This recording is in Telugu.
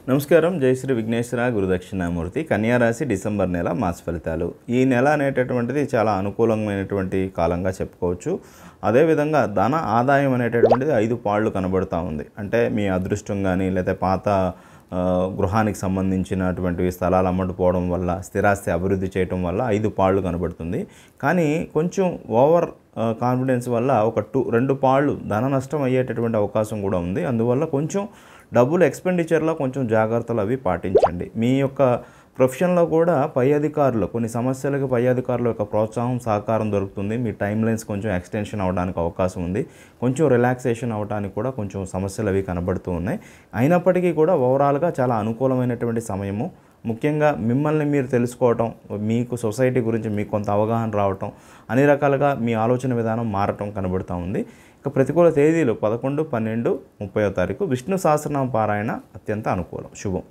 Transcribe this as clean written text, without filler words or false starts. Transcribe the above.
నమస్కారం. జై శ్రీ విఘ్నేశ్వర గురుదక్షిణామూర్తి. కన్యా రాశి డిసెంబర్ నెల మాస ఫలితాలు. ఈ నెల అనేటటువంటిది చాలా అనుకూలమైనటువంటి కాలంగా చెప్పుకోవచ్చు. అదేవిధంగా ధన ఆదాయం అనేటటువంటిది 5 పాళ్ళు కనబడుతూ ఉంది. అంటే మీ అదృష్టం కానీ లేదా పాత గృహానికి సంబంధించినటువంటి స్థలాలు అమ్మకపోవడం వల్ల, స్థిరాస్తి అభివృద్ధి చేయడం వల్ల 5 పాళ్ళు కనబడుతుంది. కానీ కొంచెం ఓవర్ కాన్ఫిడెన్స్ వల్ల ఒక 2 పాళ్ళు ధన నష్టం అయ్యేటటువంటి అవకాశం కూడా ఉంది. అందువల్ల కొంచెం డబ్బులు ఎక్స్పెండిచర్లో కొంచెం జాగ్రత్తలు అవి పాటించండి. మీ యొక్క ప్రొఫెషన్లో కూడా పై అధికారులు కొన్ని సమస్యలకు పై అధికారుల యొక్క ప్రోత్సాహం సహకారం దొరుకుతుంది. మీ టైం లైన్స్ కొంచెం ఎక్స్టెన్షన్ అవ్వడానికి అవకాశం ఉంది. కొంచెం రిలాక్సేషన్ అవ్వడానికి కూడా కొంచెం సమస్యలు అవి కనబడుతూ ఉన్నాయి. అయినప్పటికీ కూడా ఓవరాల్గా చాలా అనుకూలమైనటువంటి సమయము. ముఖ్యంగా మిమ్మల్ని మీరు తెలుసుకోవటం, మీకు సొసైటీ గురించి మీకు కొంత అవగాహన రావటం, అన్ని రకాలుగా మీ ఆలోచన విధానం మారటం కనబడుతూ ఉంది. ఇక ప్రతికూల తేదీలు 11, 12, 30వ తారీఖు. విష్ణు సహస్రనామ పారాయణ అత్యంత అనుకూలం, శుభం.